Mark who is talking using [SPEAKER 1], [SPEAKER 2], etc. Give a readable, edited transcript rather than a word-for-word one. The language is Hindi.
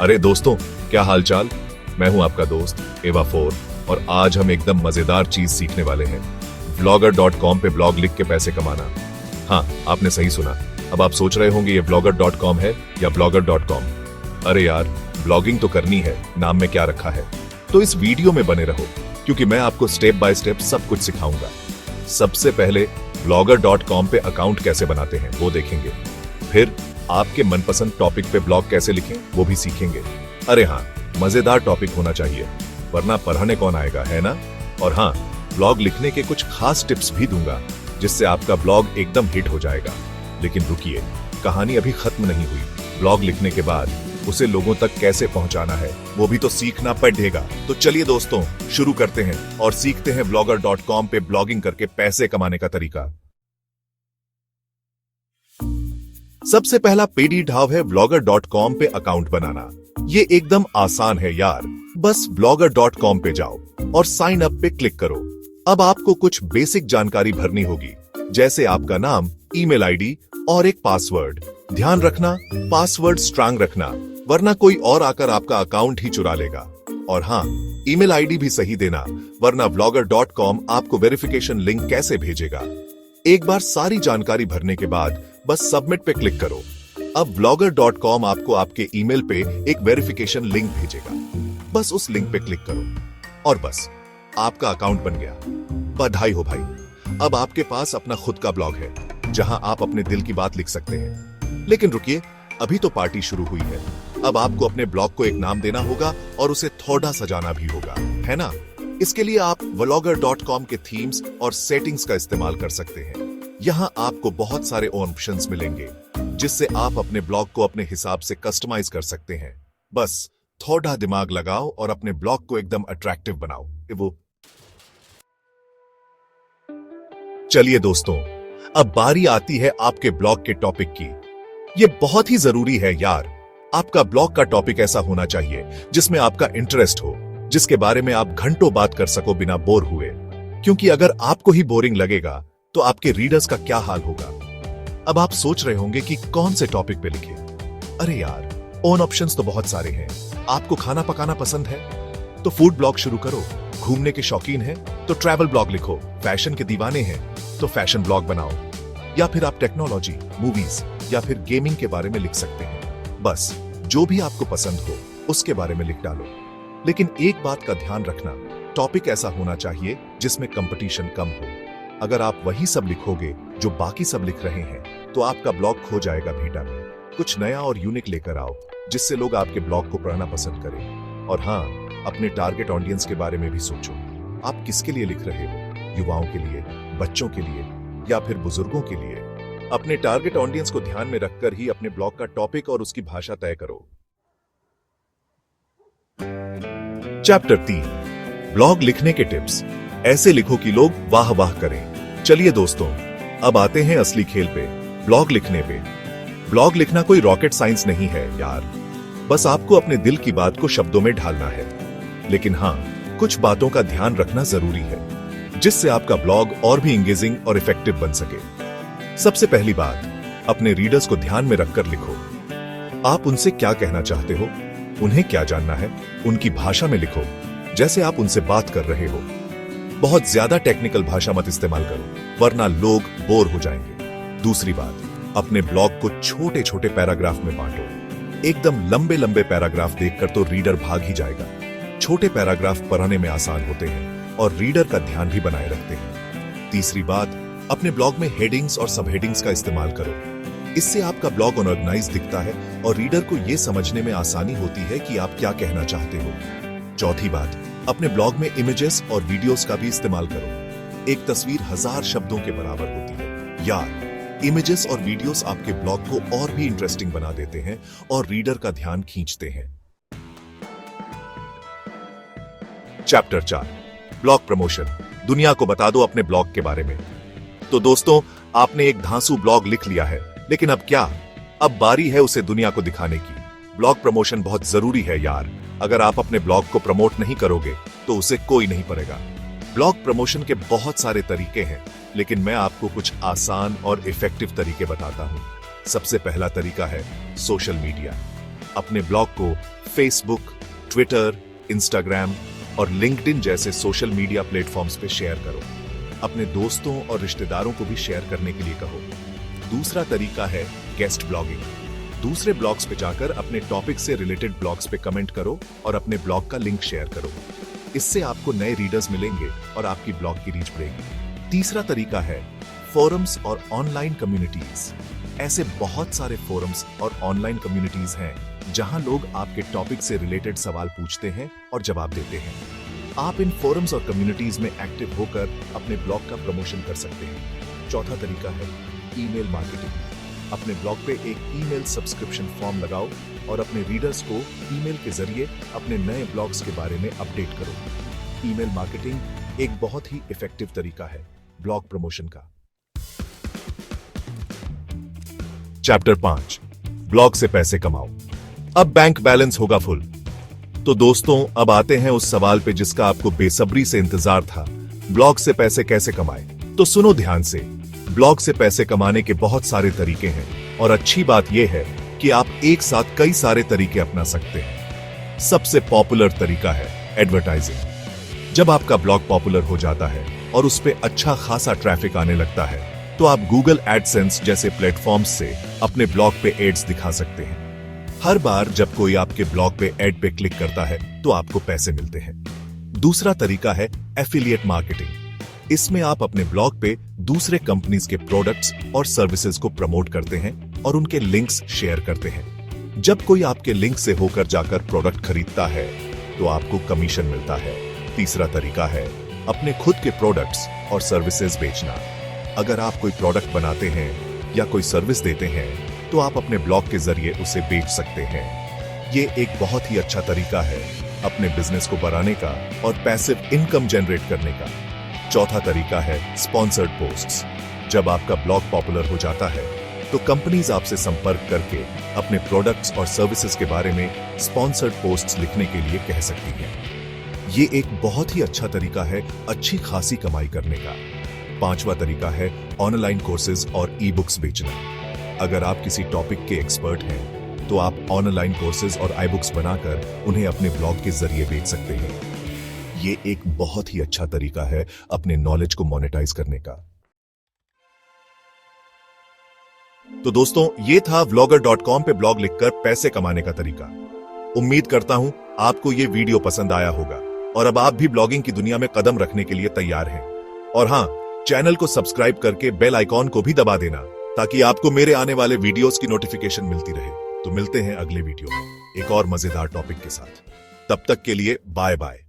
[SPEAKER 1] अरे दोस्तों, क्या हालचाल। मैं हूं आपका दोस्त एवा 4 और आज हम एकदम मजेदार चीज सीखने वाले हैं, blogger.com पे ब्लॉग लिख के पैसे कमाना। हाँ, आपने सही सुना। अब आप सोच रहे होंगे ये blogger.com है या blogger.com। अरे यार, ब्लॉगिंग तो करनी है, नाम में क्या रखा है। तो इस वीडियो में बने रहो क्योंकि मैं आपको स्टेप बाय स्टेप सब कुछ सिखाऊंगा। सबसे पहले blogger.com पे अकाउंट कैसे बनाते हैं वो देखेंगे, फिर आपके मनपसंद टॉपिक पे ब्लॉग कैसे लिखें वो भी सीखेंगे। अरे हाँ, मजेदार टॉपिक होना चाहिए वरना पढ़ने कौन आएगा, है ना। और हाँ, ब्लॉग लिखने के कुछ खास टिप्स भी दूंगा जिससे आपका ब्लॉग एकदम हिट हो जाएगा। लेकिन रुकिए, कहानी अभी खत्म नहीं हुई। ब्लॉग लिखने के बाद उसे लोगों तक कैसे पहुंचाना है वो भी तो सीखना पड़ेगा। तो चलिए दोस्तों, शुरू करते हैं और सीखते हैं blogger.com पे ब्लॉगिंग करके पैसे कमाने का तरीका। सबसे पहला पेडी ढाव है blogger.com पे अकाउंट बनाना। ये एकदम आसान है यार, बस blogger.com पे जाओ और साइन अप पे क्लिक करो। अब आपको कुछ बेसिक जानकारी भरनी होगी, जैसे आपका नाम, ईमेल आईडी और एक पासवर्ड। ध्यान रखना, पासवर्ड स्ट्रांग रखना वरना कोई और आकर आपका अकाउंट ही चुरा लेगा। और हाँ, ईमेल आईडी भी सही देना वरना blogger.com आपको वेरिफिकेशन लिंक कैसे भेजेगा। एक बार सारी जानकारी भरने के बाद बस सबमिट पे क्लिक करो। अब blogger.com आपको आपके ईमेल पे एक वेरिफिकेशन लिंक भेजेगा। बस उस लिंक पे क्लिक करो और बस आपका अकाउंट बन गया। बधाई हो भाई, अब आपके पास अपना खुद का ब्लॉग है जहां आप अपने दिल की बात लिख सकते हैं। लेकिन रुकिए, अभी तो पार्टी शुरू हुई है। अब आपको अपने ब्लॉग को एक नाम देना होगा और उसे थोड़ा सजाना भी होगा, है ना। इसके लिए आप blogger.com के थीम्स और सेटिंग्स का इस्तेमाल कर सकते हैं। यहाँ आपको बहुत सारे ऑप्शंस मिलेंगे जिससे आप अपने ब्लॉग को अपने हिसाब से कस्टमाइज कर सकते हैं। बस थोड़ा दिमाग लगाओ और अपने ब्लॉग को एकदम अट्रैक्टिव बनाओ। वो चलिए दोस्तों, अब बारी आती है आपके ब्लॉग के टॉपिक की। ये बहुत ही जरूरी है यार। आपका ब्लॉग का टॉपिक ऐसा होना चाहिए जिसमें आपका इंटरेस्ट हो, जिसके बारे में आप घंटों बात कर सको बिना बोर हुए। क्योंकि अगर आपको ही बोरिंग लगेगा तो आपके रीडर्स का क्या हाल होगा। अब आप सोच रहे होंगे कि कौन से टॉपिक पे लिखें। अरे यार, ऑन ऑप्शंस तो बहुत सारे हैं। आपको खाना पकाना पसंद है तो फूड ब्लॉग शुरू करो। घूमने के शौकीन हैं तो ट्रैवल ब्लॉग लिखो। फैशन के दीवाने हैं तो फैशन ब्लॉग बनाओ। या फिर आप टेक्नोलॉजी, मूवीज या फिर गेमिंग के बारे में लिख सकते हैं। बस जो भी आपको पसंद हो उसके बारे में लिख डालो। लेकिन एक बात का ध्यान रखना, टॉपिक ऐसा होना चाहिए जिसमें कंपटीशन कम हो। अगर आप वही सब लिखोगे जो बाकी सब लिख रहे हैं तो आपका ब्लॉग खो जाएगा भीटा में। कुछ नया और यूनिक लेकर आओ जिससे लोग आपके ब्लॉग को पढ़ना पसंद करें। और हाँ, अपने टारगेट ऑडियंस के बारे में भी सोचो। आप किसके लिए लिख रहे हो? युवाओं के लिए, बच्चों के लिए या फिर बुजुर्गों के लिए? अपने टारगेट ऑडियंस को ध्यान में रखकर ही अपने ब्लॉग का टॉपिक और उसकी भाषा तय करो। चैप्टर 3, ब्लॉग लिखने के टिप्स। ऐसे लिखो कि लोग वाह वाह करें। चलिए दोस्तों, अब आते हैं असली खेल पे, ब्लॉग लिखने पे। ब्लॉग लिखना कोई रॉकेट साइंस नहीं है यार। बस आपको अपने दिल की बात को शब्दों में ढालना है। लेकिन हाँ, कुछ बातों का ध्यान रखना जरूरी है जिससे आपका ब्लॉग और भी इंगेजिंग और इफेक्टिव बन सके। सबसे पहली बात, अपने रीडर्स को ध्यान में रखकर लिखो। आप उनसे क्या कहना चाहते हो, उन्हें क्या जानना है, उनकी भाषा में लिखो जैसे आप उनसे बात कर रहे हो। बहुत ज्यादा टेक्निकल भाषा मत इस्तेमाल करो वरना लोग बोर हो जाएंगे। दूसरी बात, अपने ब्लॉग को छोटे छोटे पैराग्राफ में बांटो। एकदम लंबे लंबे पैराग्राफ देखकर तो रीडर भाग ही जाएगा। छोटे पैराग्राफ पढ़ने में आसान होते हैं और रीडर का ध्यान भी बनाए रखते हैं। तीसरी बात, अपने ब्लॉग में हेडिंग्स और सब हेडिंग्स का इस्तेमाल करो। इससे आपका ब्लॉग ऑर्गेनाइज दिखता है और रीडर को यह समझने में आसानी होती है कि आप क्या कहना चाहते हो। चौथी बात, अपने ब्लॉग में इमेजेस और वीडियोस का भी इस्तेमाल करो। एक तस्वीर 1000 शब्दों के बराबर होती है यार। इमेजेस और वीडियोस आपके ब्लॉग को और भी इंटरेस्टिंग बना देते हैं और रीडर का ध्यान खींचते हैं। Chapter 4, blog promotion. दुनिया को बता दो अपने ब्लॉग के बारे में। तो दोस्तों, आपने एक धांसू ब्लॉग लिख लिया है, लेकिन अब क्या? अब बारी है उसे दुनिया को दिखाने की। ब्लॉग प्रमोशन बहुत जरूरी है यार। अगर आप अपने ब्लॉग को प्रमोट नहीं करोगे तो उसे कोई नहीं पढ़ेगा। ब्लॉग प्रमोशन के बहुत सारे तरीके हैं, लेकिन मैं आपको कुछ आसान और इफेक्टिव तरीके बताता हूं। सबसे पहला तरीका है सोशल मीडिया। अपने ब्लॉग को फेसबुक, ट्विटर, इंस्टाग्राम और लिंक्डइन जैसे सोशल मीडिया प्लेटफॉर्म्स पे शेयर करो। अपने दोस्तों और रिश्तेदारों को भी शेयर करने के लिए कहो। दूसरा तरीका है गेस्ट ब्लॉगिंग। दूसरे ब्लॉग्स पे जाकर अपने टॉपिक से रिलेटेड ब्लॉग्स पे कमेंट करो और अपने ब्लॉग का लिंक शेयर करो। इससे आपको नए रीडर्स मिलेंगे और आपकी ब्लॉग की रीच बढ़ेगी। तीसरा तरीका है फोरम्स और ऑनलाइन कम्युनिटीज। ऐसे बहुत सारे फोरम्स और ऑनलाइन कम्युनिटीज हैं जहां लोग आपके टॉपिक से रिलेटेड सवाल पूछते हैं और जवाब देते हैं। आप इन फोरम्स और कम्युनिटीज में एक्टिव होकर अपने ब्लॉग का प्रमोशन कर सकते हैं। चौथा तरीका है ईमेल मार्केटिंग। अपने ब्लॉग पे एक ईमेल सब्सक्रिप्शन फॉर्म लगाओ और अपने रीडर्स को ईमेल के जरिए अपने नए ब्लॉग्स के बारे में अपडेट करो। ईमेल मार्केटिंग एक बहुत ही इफेक्टिव तरीका है ब्लॉग प्रमोशन का। चैप्टर 5, ब्लॉग से पैसे कमाओ। अब बैंक बैलेंस होगा फुल। तो दोस्तों, अब आते हैं उस सवाल पे जिसका आपको बेसब्री से इंतजार था। ब्लॉग से पैसे कैसे कमाएं? तो सुनो ध्यान से। ब्लॉग से पैसे कमाने के बहुत सारे तरीके हैं और अच्छी बात यह है कि आप एक साथ कई सारे तरीके अपना सकते हैं। सबसे पॉपुलर तरीका है एडवर्टाइजिंग। जब आपका ब्लॉग पॉपुलर हो जाता है और उस पे अच्छा खासा ट्रैफिक आने लगता है तो आप गूगल एडसेंस जैसे प्लेटफॉर्म्स से अपने ब्लॉग पे एड्स दिखा सकते हैं। हर बार जब कोई आपके ब्लॉग पे एड पे क्लिक करता है तो आपको पैसे मिलते हैं। दूसरा तरीका है एफिलिएट मार्केटिंग। इसमें आप अपने ब्लॉग पे दूसरे कंपनीज के प्रोडक्ट्स और सर्विसेज को प्रमोट करते हैं और उनके लिंक्स शेयर करते हैं। जब कोई आपके लिंक से होकर जाकर प्रोडक्ट खरीदता है तो आपको कमीशन मिलता है। तीसरा तरीका है अपने खुद के प्रोडक्ट्स और सर्विसेज बेचना। अगर आप कोई प्रोडक्ट बनाते हैं या कोई सर्विस देते हैं तो आप अपने ब्लॉग के जरिए उसे बेच सकते हैं। ये एक बहुत ही अच्छा तरीका है अपने बिजनेस को बढ़ाने का और पैसिव इनकम जनरेट करने का। चौथा तरीका है स्पॉन्सर्ड पोस्ट्स। जब आपका ब्लॉग पॉपुलर हो जाता है तो कंपनीज आपसे संपर्क करके अपने प्रोडक्ट्स और सर्विसेज के बारे में स्पॉन्सर्ड पोस्ट्स लिखने के लिए कह सकती हैं। ये एक बहुत ही अच्छा तरीका है अच्छी खासी कमाई करने का। पांचवा तरीका है ऑनलाइन कोर्सेज और ई बुक्स बेचना। अगर आप किसी टॉपिक के एक्सपर्ट हैं तो आप ऑनलाइन कोर्सेज और आई बुक्स बनाकर उन्हें अपने ब्लॉग के जरिए बेच सकते हैं। ये एक बहुत ही अच्छा तरीका है अपने नॉलेज को मोनेटाइज करने का। तो दोस्तों, ये था vlogger.com पे ब्लॉग लिखकर पैसे कमाने का तरीका। उम्मीद करता हूं आपको ये वीडियो पसंद आया होगा और अब आप भी ब्लॉगिंग की दुनिया में कदम रखने के लिए तैयार हैं। और हां, चैनल को सब्सक्राइब करके बेल आइकॉन को भी दबा देना ताकि आपको मेरे आने वाले वीडियोस की नोटिफिकेशन मिलती रहे। तो मिलते हैं अगले वीडियो में एक और मजेदार टॉपिक के साथ। तब तक के लिए बाय बाय।